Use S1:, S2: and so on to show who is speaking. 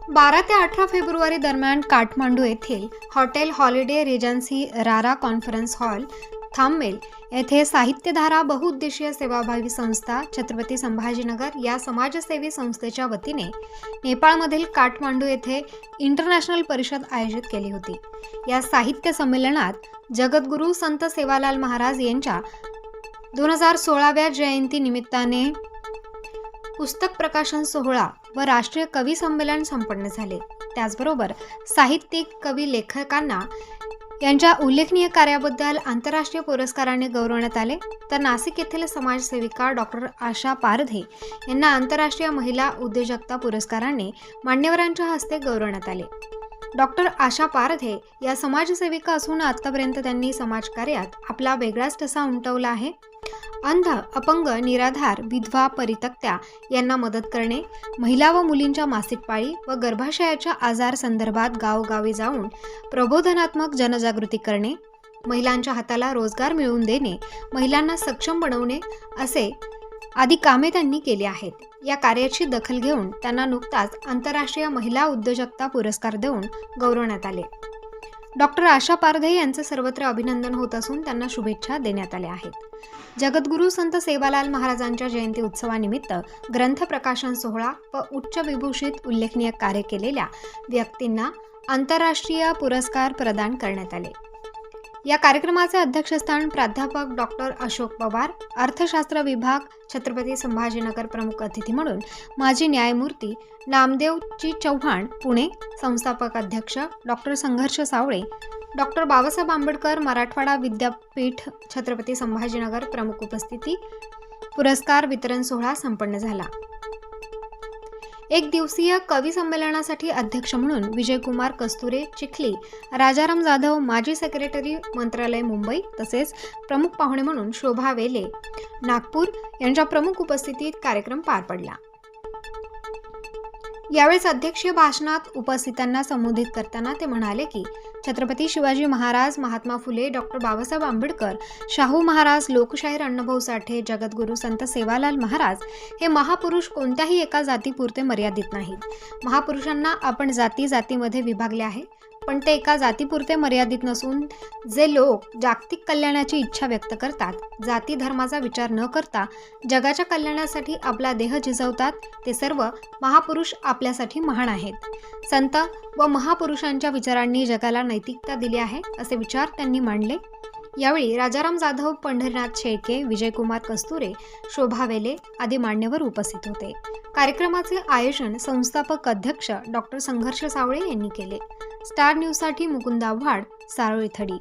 S1: 12 ते 18 फेब्रुवारी दरम्यान काठमांडू येथील हॉटेल हॉलिडे रिजन्सी रारा कॉन्फरन्स हॉल थांबेल येथे साहित्यधारा बहुउद्देशीय सेवाभावी संस्था छत्रपती संभाजीनगर या समाजसेवी संस्थेच्या वतीने नेपाळमधील काठमांडू येथे इंटरनॅशनल परिषद आयोजित केली होती। या साहित्य संमेलनात जगद्गुरू संत सेवालाल महाराज यांच्या 2016व्या जयंती निमित्ताने पुस्तक प्रकाशन सोहळा व राष्ट्रीय कवी संमेलन संपन्न झाले। त्याचबरोबर साहित्यिक कवी लेखकांना यांच्या उल्लेखनीय कार्याबद्दल आंतरराष्ट्रीय पुरस्काराने गौरवण्यात आले। तर नाशिक येथील समाजसेविका डॉक्टर आशा पारधे यांना आंतरराष्ट्रीय महिला उद्योजकता पुरस्काराने मान्यवरांच्या हस्ते गौरवण्यात आले। डॉक्टर आशा पारधे या समाजसेविका असून आतापर्यंत त्यांनी समाजकार्यात आपला वेगळाच ठसा उमटवला आहे। अंध, अपंग, निराधार, विधवा, परित्यक्त्या यांना मदत करणे, महिला व मुलींच्या मासिक पाळी व गर्भाशयाच्या आजार संदर्भात गावोगावी जाऊन प्रबोधनात्मक जनजागृती करणे, महिलांच्या हाताला रोजगार मिळवून देणे, महिलांना सक्षम बनवणे असे आदी कामे त्यांनी केली आहेत। या कार्याची दखल घेऊन त्यांना नुकताच आंतरराष्ट्रीय महिला उद्योजकता पुरस्कार देऊन गौरवण्यात आले। डॉक्टर आशा पारधे यांचे सर्वत्र अभिनंदन होत असून त्यांना शुभेच्छा देण्यात आल्या आहेत। जगद्गुरू संत सेवालाल महाराजांच्या जयंती उत्सवानिमित्त ग्रंथ प्रकाशन सोहळा व उच्च विभूषित उल्लेखनीय कार्य केलेल्या व्यक्तींना आंतरराष्ट्रीय पुरस्कार प्रदान करण्यात आले। या कार्यक्रमाचे अध्यक्षस्थान प्राध्यापक डॉक्टर अशोक पवार, अर्थशास्त्र विभाग, छत्रपती संभाजीनगर प्रमुख अतिथी म्हणून माजी न्यायमूर्ती नामदेवजी चव्हाण पुणे, संस्थापक अध्यक्ष डॉक्टर संघर्ष सावळे, डॉक्टर बाबासाहेब आंबेडकर मराठवाडा विद्यापीठ छत्रपती संभाजीनगर प्रमुख उपस्थिती। पुरस्कार वितरण सोहळा संपन्न झाला। एक दिवसीय कवी संमेलनासाठी अध्यक्ष म्हणून विजयकुमार कस्तुरे चिखली, राजाराम जाधव माजी सेक्रेटरी मंत्रालय मुंबई तसेच प्रमुख पाहुणे म्हणून शोभा वेले नागपूर यांच्या प्रमुख उपस्थितीत कार्यक्रम पार पडला। यावेळी अध्यक्षीय भाषणात उपस्थितांना संबोधित करताना ते म्हणाले की छत्रपती शिवाजी महाराज, महात्मा फुले, डॉक्टर बाबासाहेब आंबेडकर, शाहू महाराज, लोकशाहीर अण्णाभाऊ साठे, जगद्गुरू संत सेवालाल महाराज हे महापुरुष कोणत्याही एका जातीपुरते मर्यादित नाहीत। महापुरुषांना आपण जातीमध्ये विभागले आहे, पण ते एका जातीपुरते मर्यादित नसून जे लोक जागतिक कल्याणाची इच्छा व्यक्त करतात, जाती धर्माचा विचार न करता जगाच्या कल्याणासाठी आपला देह झिजवतात, ते सर्व महापुरुष आपल्यासाठी महान आहेत। संत व महापुरुषांच्या विचारांनी जगाला नैतिकता दिली आहे असे विचार त्यांनी मांडले। यावेळी राजाराम जाधव, पंढरीनाथ शेळके, विजयकुमार कस्तुरे, शोभा वेले आदी मान्यवर उपस्थित होते। कार्यक्रमाचे आयोजन संस्थापक अध्यक्ष डॉक्टर संघर्ष सावळे यांनी केले। स्टार न्यूजसाठी मुकुंद आव्हाड, सारोळी थडी।